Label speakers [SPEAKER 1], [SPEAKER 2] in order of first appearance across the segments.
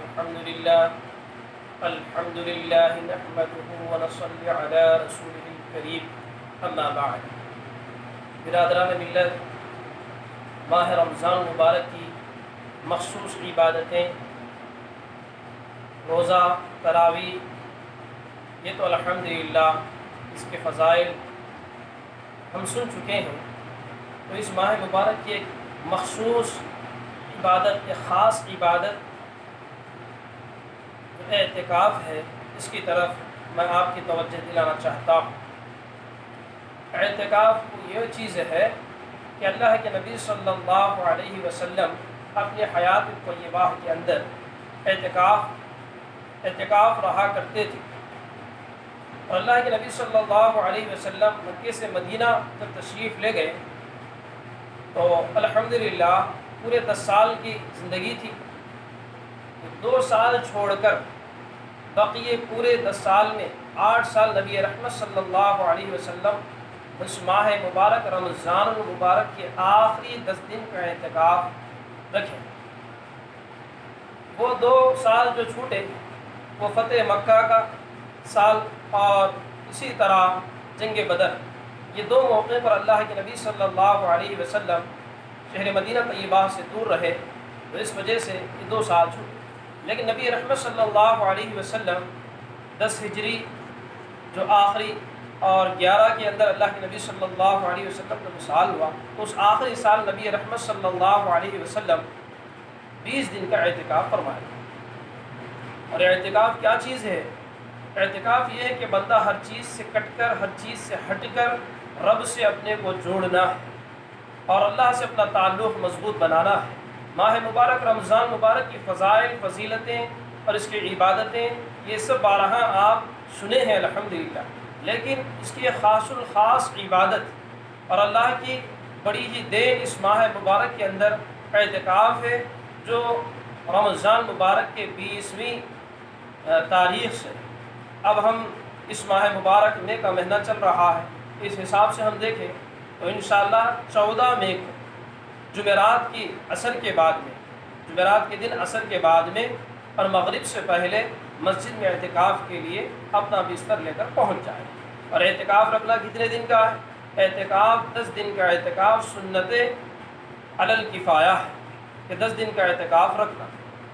[SPEAKER 1] الحمد للہ نحمده ونصلی علی رسوله الکریم اما بعد۔ برادران ملت، ماہ رمضان مبارک کی مخصوص عبادتیں، روزہ، تراویح، یہ تو الحمدللہ اس کے فضائل ہم سن چکے ہیں۔ تو اس ماہ مبارک کی ایک مخصوص عبادت، ایک خاص عبادت جو اعتکاف ہے، اس کی طرف میں آپ کی توجہ دلانا چاہتا ہوں۔ اعتکاف یہ چیز ہے کہ اللہ کے نبی صلی اللہ علیہ وسلم اپنی حیات طیبہ کے اندر اعتکاف رہا کرتے تھے، اور اللہ کے نبی صلی اللہ علیہ وسلم مکے سے مدینہ جب تشریف لے گئے تو الحمدللہ پورے 10 سال کی زندگی تھی۔ 2 سال چھوڑ کر بقیے پورے 10 سال میں 8 سال نبی رحمت صلی اللہ علیہ وسلم اس ماہ مبارک رمضان المبارک کے آخری 10 دن کا اعتکاف رکھے۔ وہ 2 سال جو چھوٹے وہ فتح مکہ کا سال اور اسی طرح جنگ بدر، یہ 2 موقع پر اللہ کے نبی صلی اللہ علیہ وسلم شہر مدینہ طیبہ سے دور رہے، تو اس وجہ سے یہ 2 سال چھوٹے۔ لیکن نبی رحمت صلی اللہ علیہ وسلم 10 ہجری جو آخری اور 11 کے اندر اللہ کے نبی صلی اللہ علیہ وسلم کا وصال ہوا، تو اس آخری سال نبی رحمت صلی اللہ علیہ وسلم 20 دن کا اعتکاف فرمایا۔ اور اعتکاف کیا چیز ہے؟ اعتکاف یہ ہے کہ بندہ ہر چیز سے کٹ کر، ہر چیز سے ہٹ کر رب سے اپنے کو جوڑنا ہے اور اللہ سے اپنا تعلق مضبوط بنانا ہے۔ ماہ مبارک رمضان مبارک کی فضائل، فضیلتیں اور اس کی عبادتیں یہ سب بارہا آپ سنے ہیں الحمدللہ، لیکن اس کی ایک خاص الخاص عبادت اور اللہ کی بڑی ہی دین اس ماہ مبارک کے اندر اعتکاف ہے، جو رمضان مبارک کے 20ویں تاریخ سے اب ہم اس ماہ مبارک میں کا مہینہ چل رہا ہے، اس حساب سے ہم دیکھیں تو انشاءاللہ 14 مئی کو جمعرات کی عصر کے بعد میں، جمعرات کے دن عصر کے بعد میں اور مغرب سے پہلے مسجد میں اعتکاف کے لیے اپنا بستر لے کر پہنچ جائیں۔ اور اعتکاف رکھنا کتنے دن کا ہے؟ اعتکاف 10 دن کا اعتکاف سنت علی الکفایہ ہے کہ 10 دن کا اعتکاف رکھنا،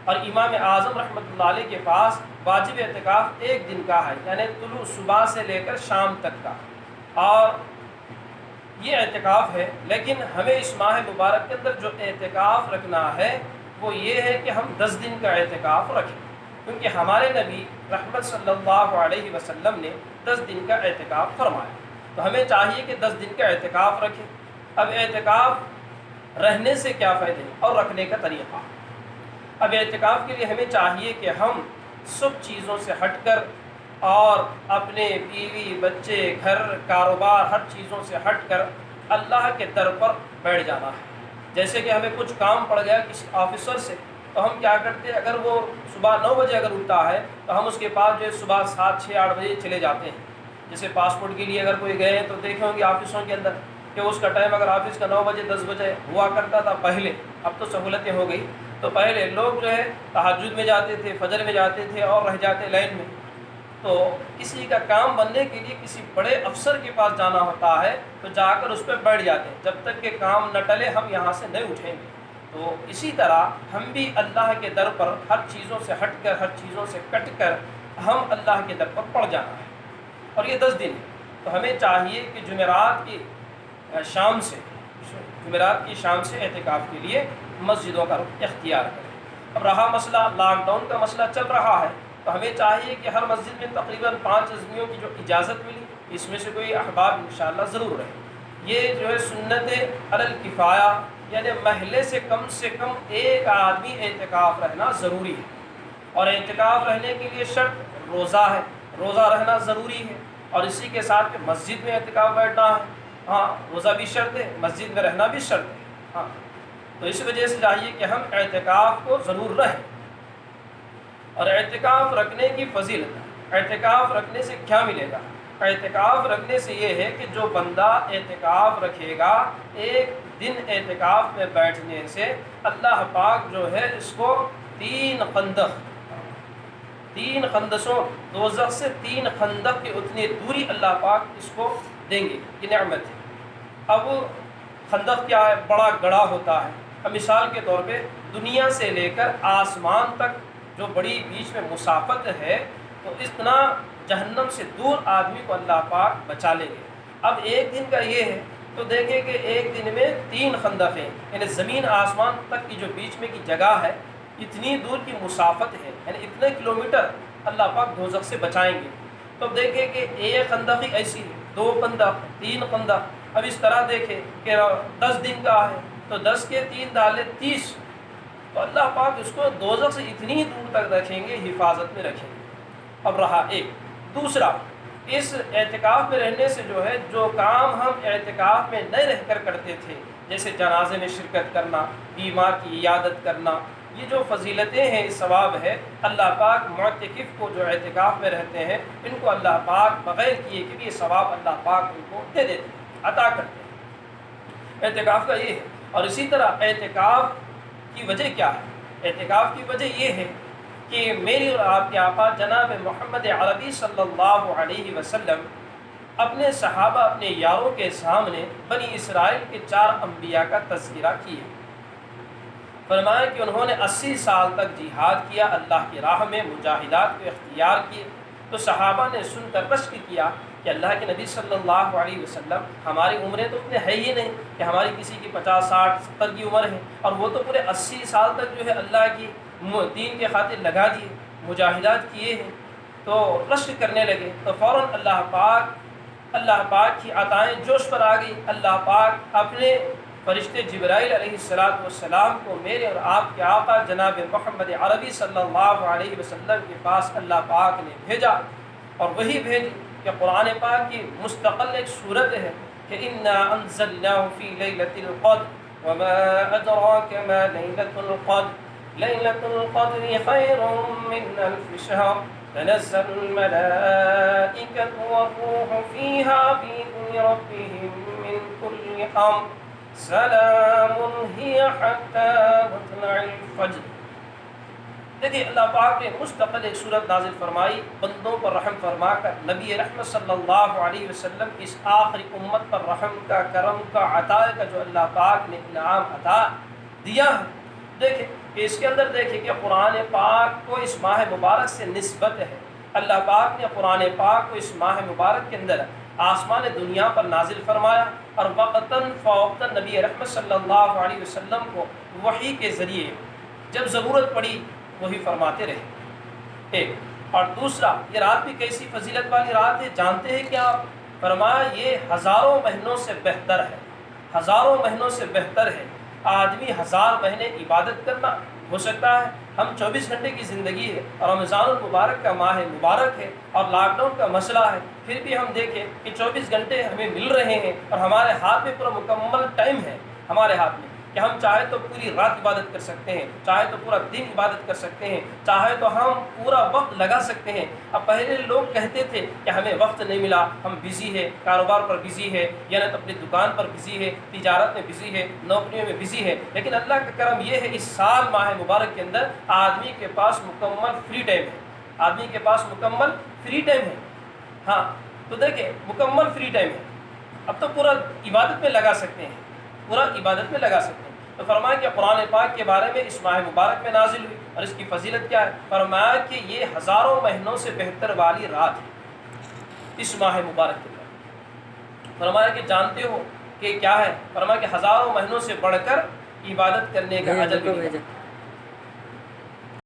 [SPEAKER 1] اور امام اعظم رحمۃ اللہ علیہ کے پاس واجب اعتکاف 1 دن کا ہے، یعنی طلوع صبح سے لے کر شام تک کا، اور یہ اعتکاف ہے۔ لیکن ہمیں اس ماہ مبارک کے اندر جو اعتکاف رکھنا ہے وہ یہ ہے کہ ہم 10 دن کا اعتکاف رکھیں، کیونکہ ہمارے نبی رحمت صلی اللہ علیہ وسلم نے 10 دن کا اعتکاف فرمایا، تو ہمیں چاہیے کہ 10 دن کا اعتکاف رکھیں۔ اب اعتکاف رہنے سے کیا فائدے اور رکھنے کا طریقہ؟ اب اعتکاف کے لیے ہمیں چاہیے کہ ہم سب چیزوں سے ہٹ کر اور اپنے بیوی، بچے، گھر، کاروبار، ہر چیزوں سے ہٹ کر اللہ کے در پر بیٹھ جانا ہے۔ جیسے کہ ہمیں کچھ کام پڑ گیا کسی آفیسر سے، تو ہم کیا کرتے ہیں، اگر وہ صبح 9 بجے اگر اٹھتا ہے تو ہم اس کے پاس جو ہے صبح 7، 6، 8 بجے چلے جاتے ہیں۔ جیسے پاسپورٹ کے لیے اگر کوئی گئے ہیں تو دیکھیں ہوں گے آفسوں کے اندر کہ اس کا ٹائم اگر آفس کا 9 بجے 10 بجے ہوا کرتا تھا پہلے، اب تو سہولتیں ہو گئی، تو پہلے لوگ جو ہے تہجد میں جاتے تھے، فجر میں جاتے تھے اور رہ جاتے لائن میں۔ تو کسی کا کام بننے کے لیے کسی بڑے افسر کے پاس جانا ہوتا ہے تو جا کر اس پہ بیٹھ جاتے ہیں، جب تک کہ کام نہ ٹلے ہم یہاں سے نہیں اٹھیں گے۔ تو اسی طرح ہم بھی اللہ کے در پر ہر چیزوں سے ہٹ کر، ہر چیزوں سے کٹ کر ہم اللہ کے در پر پڑ جانا ہے، اور یہ 10 دن ہے۔ تو ہمیں چاہیے کہ جمعرات کی شام سے اعتکاف کے لیے مسجدوں کا رخ اختیار کریں۔ اب رہا مسئلہ لاک ڈاؤن کا مسئلہ چل رہا ہے، تو ہمیں چاہیے کہ ہر مسجد میں تقریباً 5 عزمیوں کی جو اجازت ملی، اس میں سے کوئی احباب انشاءاللہ ضرور رہے۔ یہ جو ہے سنت علی الکفایہ، یعنی محلے سے کم ایک آدمی اعتکاف رہنا ضروری ہے، اور اعتکاف رہنے کے لیے شرط روزہ ہے، روزہ رہنا ضروری ہے، اور اسی کے ساتھ مسجد میں اعتکاف بیٹھنا ہے۔ ہاں، روزہ بھی شرط ہے، مسجد میں رہنا بھی شرط ہے۔ ہاں، تو اس وجہ سے چاہیے کہ ہم اعتکاف کو ضرور رہیں۔ اور اعتکاف رکھنے کی فضیلت، اعتکاف رکھنے سے کیا ملے گا؟ اعتکاف رکھنے سے یہ ہے کہ جو بندہ اعتکاف رکھے گا، 1 دن اعتکاف میں بیٹھنے سے اللہ پاک جو ہے اس کو 3 قندق 3 خندسوں دوزخ سے 3 خندق کی اتنی دوری اللہ پاک اس کو دیں گے، یہ نعمت ہے۔ اب خندق کیا ہے؟ بڑا گڑھا ہوتا ہے۔ اب مثال کے طور پہ دنیا سے لے کر آسمان تک جو بڑی بیچ میں مسافت ہے، تو اتنا جہنم سے دور آدمی کو اللہ پاک بچا لیں گے۔ اب ایک دن کا یہ ہے تو دیکھیں کہ ایک دن میں 3 خندق ہیں، یعنی زمین آسمان تک کی جو بیچ میں کی جگہ ہے، اتنی دور کی مسافت ہے، یعنی اتنے کلومیٹر اللہ پاک دوزخ سے بچائیں گے۔ تو دیکھیں کہ ایک خندق ہی ایسی ہے، 2 خندق، 3 خندق۔ اب اس طرح دیکھیں کہ 10 دن کا ہے تو 10 کے 3 ڈالے 30، تو اللہ پاک اس کو دوزخ سے اتنی دور تک رکھیں گے، حفاظت میں رکھیں گے۔ اب رہا ایک دوسرا، اس اعتکاف میں رہنے سے جو ہے، جو کام ہم اعتکاف میں نہ رہ کر کرتے تھے، جیسے جنازے میں شرکت کرنا، بیمار کی عیادت کرنا، یہ جو فضیلتیں ہیں، ثواب ہے، اللہ پاک معتکف کو جو اعتکاف میں رہتے ہیں ان کو اللہ پاک بغیر کیے کہ بھی یہ ثواب اللہ پاک ان کو دے دیتے ہیں، عطا کرتے ہیں۔ اعتکاف کا یہ ہے۔ اور اسی طرح اعتکاف کی وجہ کیا ہے؟ اعتکاف کی وجہ یہ ہے کہ میری اور آپ کے آقا جناب محمد عربی صلی اللہ علیہ وسلم اپنے صحابہ، اپنے یاروں کے سامنے بنی اسرائیل کے 4 انبیاء کا تذکرہ کیے۔ فرمایا کہ انہوں نے 80 سال تک جہاد کیا، اللہ کی راہ میں مجاہدات کو اختیار کیے۔ تو صحابہ نے سن کر رشک کیا کہ اللہ کے نبی صلی اللہ علیہ وسلم، ہماری عمریں تو اتنے ہے ہی نہیں کہ ہماری کسی کی 50 60 70 کی عمر ہے، اور وہ تو پورے 80 سال تک جو ہے اللہ کی دین کے خاطر لگا دیے، مجاہدات کیے ہیں۔ تو رشک کرنے لگے، تو فوراً اللہ پاک کی عطائیں جوش پر آ گئی۔ اللہ پاک اپنے فرشتے جبرائیل علیہ السلام کو میرے اور آپ کے آقا جناب محمد عربی صلی اللہ علیہ وسلم کے پاس اللہ پاک نے بھیجا، اور وہی بھیج کہ قرآن پاک کی مستقل ایک صورت ہے کہ انا انزلناه فی لیلۃ القدر وما ادراک ما لیلۃ القدر لیلۃ القدر خیر من الف شہر تنزل الملائکۃ والروح فیہا بإذن ربهم من کل امر سلام ہی حتی مطلع الفجر۔ دیکھیے اللہ پاک نے مستقل ایک صورت نازل فرمائی، بندوں پر رحم فرما کر نبی رحمت صلی اللہ علیہ وسلم کی اس آخری امت پر رحم کا، کرم کا، عطا کا جو اللہ پاک نے انعام عطا دیا ہے۔ دیکھیں کہ اس کے اندر دیکھیں کہ قرآن پاک کو اس ماہ مبارک سے نسبت ہے۔ اللہ پاک نے قرآن پاک کو اس ماہ مبارک کے اندر آسمان دنیا پر نازل فرمایا، اور وقتاً فوقتاً نبی رحمت صلی اللہ علیہ وسلم کو وحی کے ذریعے جب ضرورت پڑی وہی فرماتے رہے۔ ایک اور دوسرا، یہ رات بھی کیسی فضیلت والی رات ہے جانتے ہیں کیا آپ؟ فرمایا یہ ہزاروں مہینوں سے بہتر ہے، ہزاروں مہینوں سے بہتر ہے۔ آدمی 1000 مہینے عبادت کرنا ہو سکتا ہے، ہم 24 گھنٹے کی زندگی ہے، اور رمضان المبارک کا ماہ مبارک ہے، اور لاک ڈاؤن کا مسئلہ ہے، پھر بھی ہم دیکھیں کہ 24 گھنٹے ہمیں مل رہے ہیں، اور ہمارے ہاتھ میں پورا مکمل ٹائم ہے ہمارے ہاتھ میں کہ ہم چاہے تو پوری رات عبادت کر سکتے ہیں، چاہے تو پورا دن عبادت کر سکتے ہیں، چاہے تو ہم پورا وقت لگا سکتے ہیں۔ اب پہلے لوگ کہتے تھے کہ ہمیں وقت نہیں ملا، ہم بزی ہے، کاروبار پر بزی ہے، یا نہ اپنی دکان پر بزی ہے، تجارت میں بزی ہے، نوکریوں میں بزی ہے۔ لیکن اللہ کا کرم یہ ہے اس سال ماہ مبارک کے اندر آدمی کے پاس مکمل فری ٹائم ہے، آدمی کے پاس مکمل فری ٹائم ہے۔ ہاں تو دیکھیں مکمل فری ٹائم ہے، اب تو پورا عبادت میں لگا سکتے ہیں، پورا عبادت میں لگا سکتے ہیں۔ تو فرمایا کہ قرآن پاک کے بارے میں اس ماہ مبارک میں نازل ہوئی، اور اس کی فضیلت کیا ہے؟ فرمایا کہ یہ ہزاروں مہینوں سے بہتر والی رات ہے اس ماہ مبارک کے اندر۔ فرمایا کہ جانتے ہو کہ کیا ہے؟ فرمایا کہ ہزاروں مہینوں سے بڑھ کر عبادت کرنے کا اجر بھی